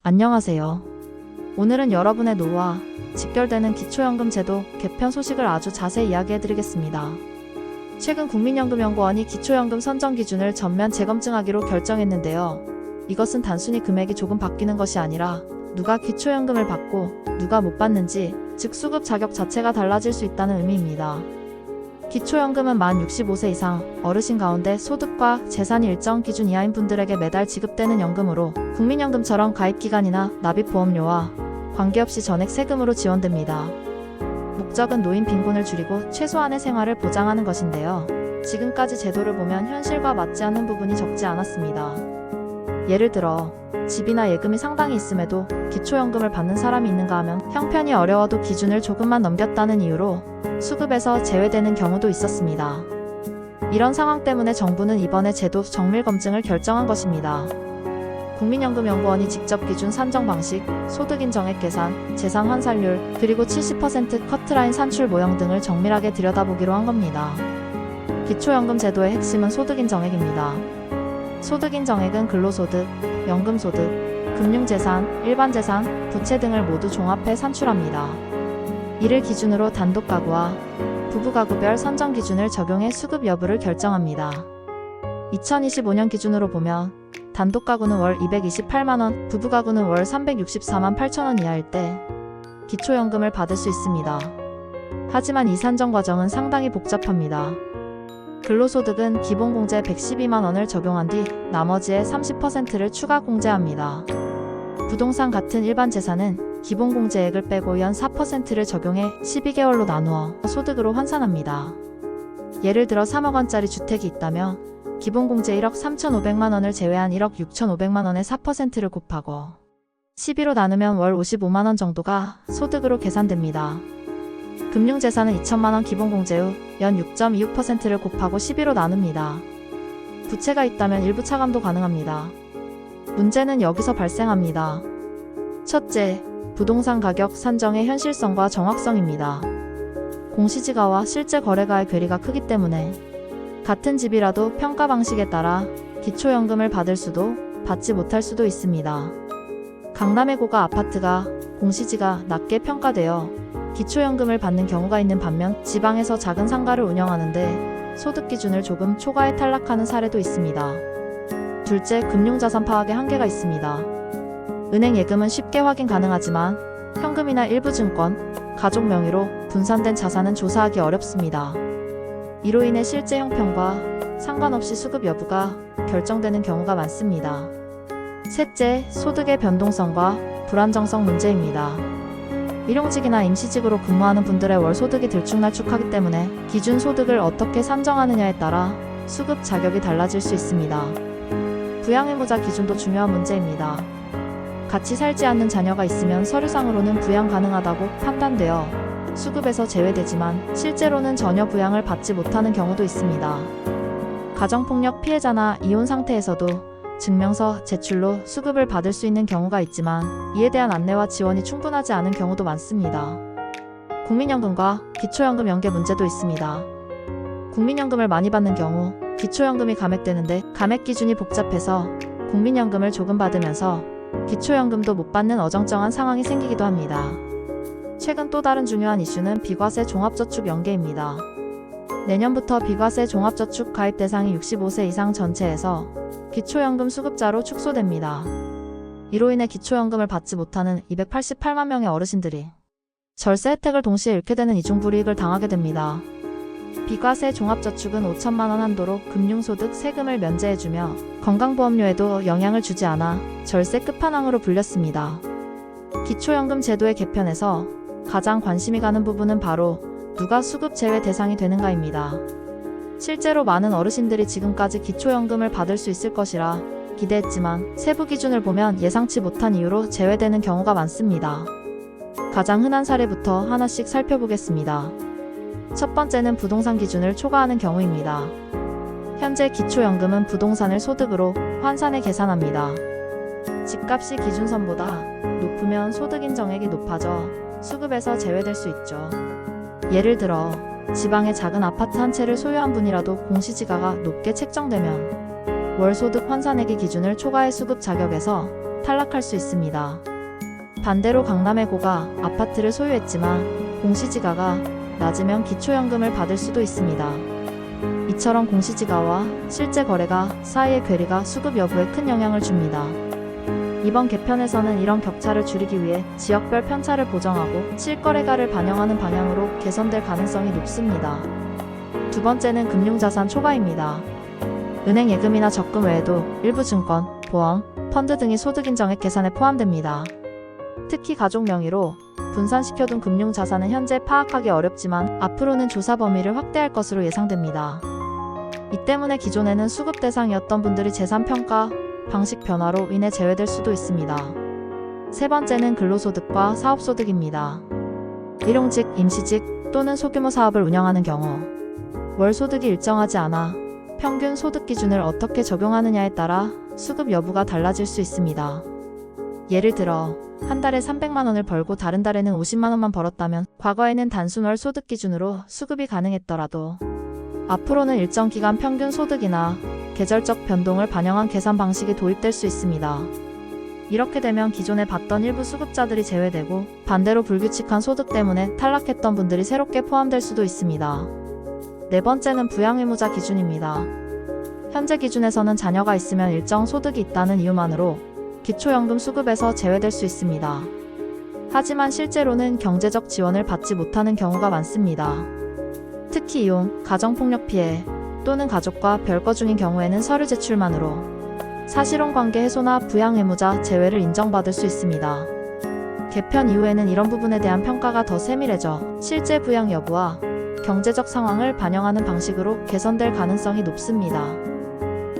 안녕하세요. 오늘은 여러분의 노후와 직결되는 기초연금 제도 개편 소식을 아주 자세히 이야기해드리겠습니다. 최근 국민연금연구원이 기초연금 선정 기준을 전면 재검증하기로 결정했는데요. 이것은 단순히 금액이 조금 바뀌는 것이 아니라 누가 기초연금을 받고 누가 못 받는지, 즉 수급 자격 자체가 달라질 수 있다는 의미입니다. 기초연금은 만 65세 이상 어르신 가운데 소득과 재산이 일정 기준 이하인 분들에게 매달 지급되는 연금으로 국민연금처럼 가입기간이나 납입보험료와 관계없이 전액 세금으로 지원됩니다. 목적은 노인 빈곤을 줄이고 최소한의 생활을 보장하는 것인데요. 지금까지 제도를 보면 현실과 맞지 않는 부분이 적지 않았습니다. 예를 들어 집이나 예금이 상당히 있음에도 기초연금을 받는 사람이 있는가 하면 형편이 어려워도 기준을 조금만 넘겼다는 이유로 수급에서 제외되는 경우도 있었습니다. 이런 상황 때문에 정부는 이번에 제도 정밀 검증을 결정한 것입니다. 국민연금연구원이 직접 기준 산정 방식, 소득인정액 계산, 재산 환산율, 그리고 70% 커트라인 산출 모형 등을 정밀하게 들여다보기로 한 겁니다. 기초연금 제도의 핵심은 소득인정액입니다. 소득인정액은 근로소득, 연금소득, 금융재산, 일반재산, 부채 등을 모두 종합해 산출합니다. 이를 기준으로 단독가구와 부부가구별 선정 기준을 적용해 수급 여부를 결정합니다. 2025년 기준으로 보면 단독가구는 월 228만원, 부부가구는 월 364만 8천원 이하일 때 기초연금을 받을 수 있습니다. 하지만 이 산정 과정은 상당히 복잡합니다. 근로소득은 기본공제 112만원을 적용한 뒤 나머지의 30%를 추가 공제합니다. 부동산 같은 일반 재산은 기본공제액을 빼고 연 4%를 적용해 12개월로 나누어 소득으로 환산합니다. 예를 들어 3억원짜리 주택이 있다면 기본공제 1억 3,500만원을 제외한 1억 6,500만원의 4%를 곱하고 12로 나누면 월 55만원 정도가 소득으로 계산됩니다. 금융재산은 2천만원 기본공제 후 연 6.26%를 곱하고 12로 나눕니다. 부채가 있다면 일부 차감도 가능합니다. 문제는 여기서 발생합니다. 첫째, 부동산 가격 산정의 현실성과 정확성입니다. 공시지가와 실제 거래가의 괴리가 크기 때문에 같은 집이라도 평가 방식에 따라 기초연금을 받을 수도 받지 못할 수도 있습니다. 강남의 고가 아파트가 공시지가 낮게 평가되어 기초연금을 받는 경우가 있는 반면 지방에서 작은 상가를 운영하는데 소득 기준을 조금 초과해 탈락하는 사례도 있습니다. 둘째, 금융자산 파악의 한계가 있습니다. 은행 예금은 쉽게 확인 가능하지만 현금이나 일부 증권, 가족 명의로 분산된 자산은 조사하기 어렵습니다. 이로 인해 실제 형편과 상관없이 수급 여부가 결정되는 경우가 많습니다. 셋째, 소득의 변동성과 불안정성 문제입니다. 일용직이나 임시직으로 근무하는 분들의 월 소득이 들쭉날쭉하기 때문에 기준 소득을 어떻게 산정하느냐에 따라 수급 자격이 달라질 수 있습니다. 부양의무자 기준도 중요한 문제입니다. 같이 살지 않는 자녀가 있으면 서류상으로는 부양 가능하다고 판단되어 수급에서 제외되지만 실제로는 전혀 부양을 받지 못하는 경우도 있습니다. 가정폭력 피해자나 이혼 상태에서도 증명서 제출로 수급을 받을 수 있는 경우가 있지만 이에 대한 안내와 지원이 충분하지 않은 경우도 많습니다. 국민연금과 기초연금 연계 문제도 있습니다. 국민연금을 많이 받는 경우 기초연금이 감액되는데 감액 기준이 복잡해서 국민연금을 조금 받으면서 기초연금도 못 받는 어정쩡한 상황이 생기기도 합니다. 최근 또 다른 중요한 이슈는 비과세 종합저축 연계입니다. 내년부터 비과세 종합저축 가입 대상이 65세 이상 전체에서 기초연금 수급자로 축소됩니다. 이로 인해 기초연금을 받지 못하는 288만 명의 어르신들이 절세 혜택을 동시에 잃게 되는 이중불이익을 당하게 됩니다. 비과세 종합저축은 5천만원 한도로 금융소득 세금을 면제해주며 건강보험료에도 영향을 주지 않아 절세 끝판왕으로 불렸습니다. 기초연금 제도의 개편에서 가장 관심이 가는 부분은 바로 누가 수급 제외 대상이 되는가입니다. 실제로 많은 어르신들이 지금까지 기초연금을 받을 수 있을 것이라 기대했지만 세부 기준을 보면 예상치 못한 이유로 제외되는 경우가 많습니다. 가장 흔한 사례부터 하나씩 살펴보겠습니다. 첫 번째는 부동산 기준을 초과하는 경우입니다. 현재 기초연금은 부동산을 소득으로 환산해 계산합니다. 집값이 기준선보다 높으면 소득인정액이 높아져 수급에서 제외될 수 있죠. 예를 들어 지방의 작은 아파트 한 채를 소유한 분이라도 공시지가가 높게 책정되면 월 소득 환산액의 기준을 초과해 수급 자격에서 탈락할 수 있습니다. 반대로 강남의 고가 아파트를 소유했지만 공시지가가 낮으면 기초연금을 받을 수도 있습니다. 이처럼 공시지가와 실제 거래가 사이의 괴리가 수급 여부에 큰 영향을 줍니다. 이번 개편에서는 이런 격차를 줄이기 위해 지역별 편차를 보정하고 실거래가를 반영하는 방향으로 개선될 가능성이 높습니다. 두 번째는 금융자산 초과입니다. 은행 예금이나 적금 외에도 일부 증권, 보험, 펀드 등이 소득 인정액 계산에 포함됩니다. 특히 가족 명의로 분산시켜둔 금융자산은 현재 파악하기 어렵지만 앞으로는 조사 범위를 확대할 것으로 예상됩니다. 이 때문에 기존에는 수급 대상이었던 분들이 재산평가 방식 변화로 인해 제외될 수도 있습니다. 세 번째는 근로소득과 사업소득입니다. 일용직, 임시직 또는 소규모 사업을 운영하는 경우 월소득이 일정하지 않아 평균 소득 기준을 어떻게 적용하느냐에 따라 수급 여부가 달라질 수 있습니다. 예를 들어 한 달에 300만 원을 벌고 다른 달에는 50만 원만 벌었다면 과거에는 단순 월 소득 기준으로 수급이 가능했더라도 앞으로는 일정 기간 평균 소득이나 계절적 변동을 반영한 계산 방식이 도입될 수 있습니다. 이렇게 되면 기존에 받던 일부 수급자들이 제외되고 반대로 불규칙한 소득 때문에 탈락했던 분들이 새롭게 포함될 수도 있습니다. 네 번째는 부양의무자 기준입니다. 현재 기준에서는 자녀가 있으면 일정 소득이 있다는 이유만으로 기초연금 수급에서 제외될 수 있습니다. 하지만 실제로는 경제적 지원을 받지 못하는 경우가 많습니다. 특히 이혼, 가정폭력 피해 또는 가족과 별거 중인 경우에는 서류 제출만으로 사실혼 관계 해소나 부양의무자 제외를 인정받을 수 있습니다. 개편 이후에는 이런 부분에 대한 평가가 더 세밀해져 실제 부양 여부와 경제적 상황을 반영하는 방식으로 개선될 가능성이 높습니다.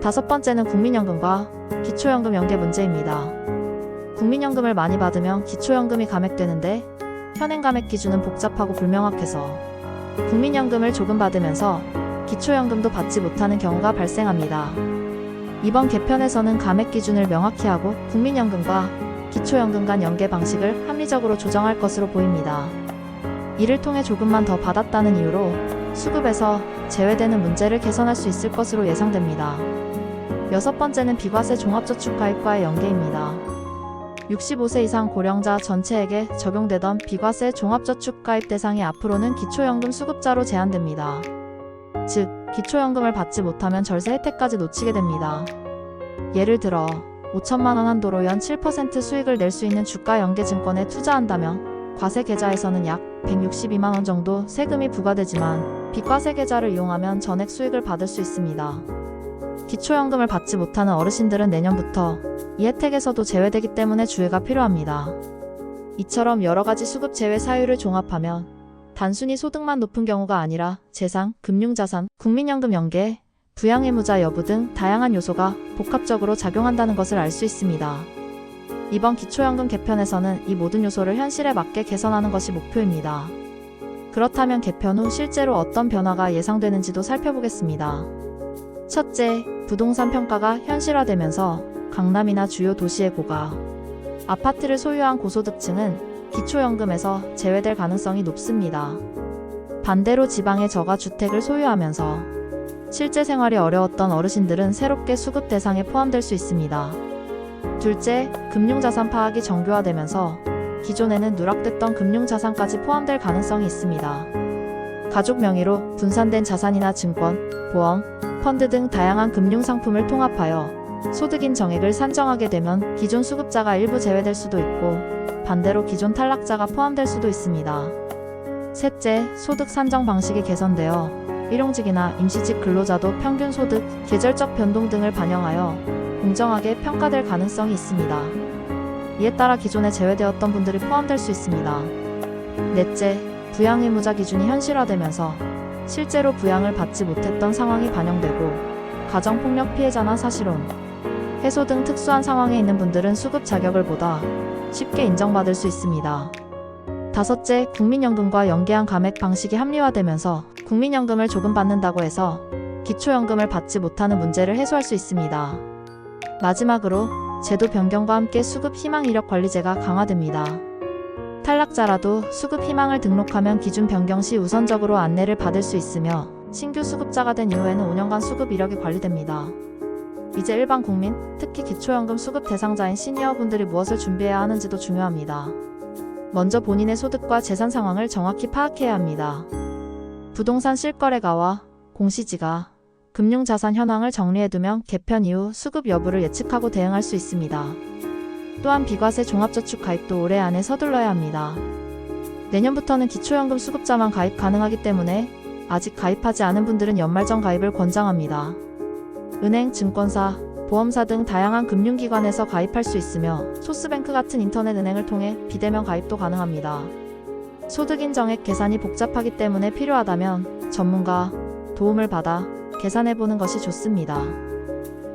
다섯 번째는 국민연금과 기초연금 연계 문제입니다. 국민연금을 많이 받으면 기초연금이 감액되는데 현행 감액 기준은 복잡하고 불명확해서 국민연금을 조금 받으면서 기초연금도 받지 못하는 경우가 발생합니다. 이번 개편에서는 감액 기준을 명확히 하고 국민연금과 기초연금 간 연계 방식을 합리적으로 조정할 것으로 보입니다. 이를 통해 조금만 더 받았다는 이유로 수급에서 제외되는 문제를 개선할 수 있을 것으로 예상됩니다. 여섯 번째는 비과세 종합저축가입과의 연계입니다. 65세 이상 고령자 전체에게 적용되던 비과세 종합저축가입 대상이 앞으로는 기초연금 수급자로 제한됩니다. 즉, 기초연금을 받지 못하면 절세 혜택까지 놓치게 됩니다. 예를 들어 5천만 원 한도로 연 7% 수익을 낼 수 있는 주가 연계증권에 투자한다면 과세 계좌에서는 약 162만 원 정도 세금이 부과되지만 비과세 계좌를 이용하면 전액 수익을 받을 수 있습니다. 기초연금을 받지 못하는 어르신들은 내년부터 이 혜택에서도 제외되기 때문에 주의가 필요합니다. 이처럼 여러가지 수급 제외 사유를 종합하면 단순히 소득만 높은 경우가 아니라 재산, 금융자산, 국민연금 연계, 부양의무자 여부 등 다양한 요소가 복합적으로 작용한다는 것을 알 수 있습니다. 이번 기초연금 개편에서는 이 모든 요소를 현실에 맞게 개선하는 것이 목표입니다. 그렇다면 개편 후 실제로 어떤 변화가 예상되는지도 살펴보겠습니다. 첫째, 부동산 평가가 현실화되면서 강남이나 주요 도시의 고가 아파트를 소유한 고소득층은 기초연금에서 제외될 가능성이 높습니다. 반대로 지방의 저가주택을 소유하면서 실제 생활이 어려웠던 어르신들은 새롭게 수급 대상에 포함될 수 있습니다. 둘째, 금융자산 파악이 정교화되면서 기존에는 누락됐던 금융자산까지 포함될 가능성이 있습니다. 가족 명의로 분산된 자산이나 증권, 보험, 펀드 등 다양한 금융상품을 통합하여 소득인 정액을 산정하게 되면 기존 수급자가 일부 제외될 수도 있고 반대로 기존 탈락자가 포함될 수도 있습니다. 셋째, 소득 산정 방식이 개선되어 일용직이나 임시직 근로자도 평균 소득, 계절적 변동 등을 반영하여 공정하게 평가될 가능성이 있습니다. 이에 따라 기존에 제외되었던 분들이 포함될 수 있습니다. 넷째, 부양의무자 기준이 현실화되면서 실제로 부양을 받지 못했던 상황이 반영되고 가정폭력 피해자나 사실혼, 해소 등 특수한 상황에 있는 분들은 수급 자격을 보다 쉽게 인정받을 수 있습니다. 다섯째, 국민연금과 연계한 감액 방식이 합리화되면서 국민연금을 조금 받는다고 해서 기초연금을 받지 못하는 문제를 해소할 수 있습니다. 마지막으로 제도 변경과 함께 수급 희망 이력 관리제가 강화됩니다. 탈락자라도 수급 희망을 등록하면 기준 변경 시 우선적으로 안내를 받을 수 있으며 신규 수급자가 된 이후에는 5년간 수급 이력이 관리됩니다. 이제 일반 국민, 특히 기초연금 수급 대상자인 시니어분들이 무엇을 준비해야 하는지도 중요합니다. 먼저 본인의 소득과 재산 상황을 정확히 파악해야 합니다. 부동산 실거래가와 공시지가, 금융자산 현황을 정리해두면 개편 이후 수급 여부를 예측하고 대응할 수 있습니다. 또한 비과세 종합저축 가입도 올해 안에 서둘러야 합니다. 내년부터는 기초연금 수급자만 가입 가능하기 때문에 아직 가입하지 않은 분들은 연말 전 가입을 권장합니다. 은행, 증권사, 보험사 등 다양한 금융기관에서 가입할 수 있으며 소스뱅크 같은 인터넷 은행을 통해 비대면 가입도 가능합니다. 소득 인정액 계산이 복잡하기 때문에 필요하다면 전문가 도움을 받아 계산해보는 것이 좋습니다.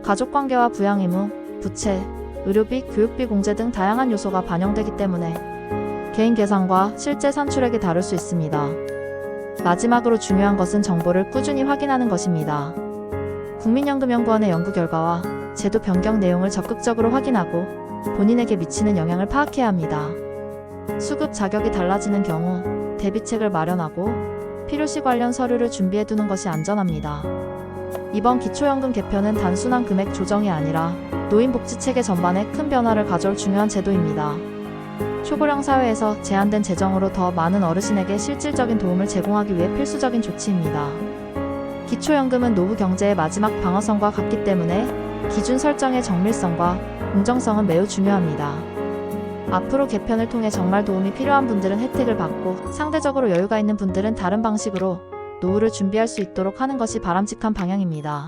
가족관계와 부양의무, 부채, 의료비, 교육비 공제 등 다양한 요소가 반영되기 때문에 개인 계산과 실제 산출액이 다를 수 있습니다. 마지막으로 중요한 것은 정보를 꾸준히 확인하는 것입니다. 국민연금연구원의 연구 결과와 제도 변경 내용을 적극적으로 확인하고 본인에게 미치는 영향을 파악해야 합니다. 수급 자격이 달라지는 경우 대비책을 마련하고 필요시 관련 서류를 준비해두는 것이 안전합니다. 이번 기초연금 개편은 단순한 금액 조정이 아니라 노인복지체계 전반에 큰 변화를 가져올 중요한 제도입니다. 초고령 사회에서 제한된 재정으로 더 많은 어르신에게 실질적인 도움을 제공하기 위해 필수적인 조치입니다. 기초연금은 노후 경제의 마지막 방어선과 같기 때문에 기준 설정의 정밀성과 공정성은 매우 중요합니다. 앞으로 개편을 통해 정말 도움이 필요한 분들은 혜택을 받고 상대적으로 여유가 있는 분들은 다른 방식으로 노후를 준비할 수 있도록 하는 것이 바람직한 방향입니다.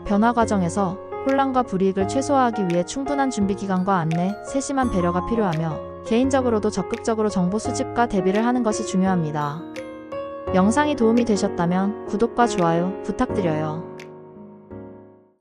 변화 과정에서 혼란과 불이익을 최소화하기 위해 충분한 준비 기간과 안내, 세심한 배려가 필요하며 개인적으로도 적극적으로 정보 수집과 대비를 하는 것이 중요합니다. 영상이 도움이 되셨다면 구독과 좋아요 부탁드려요.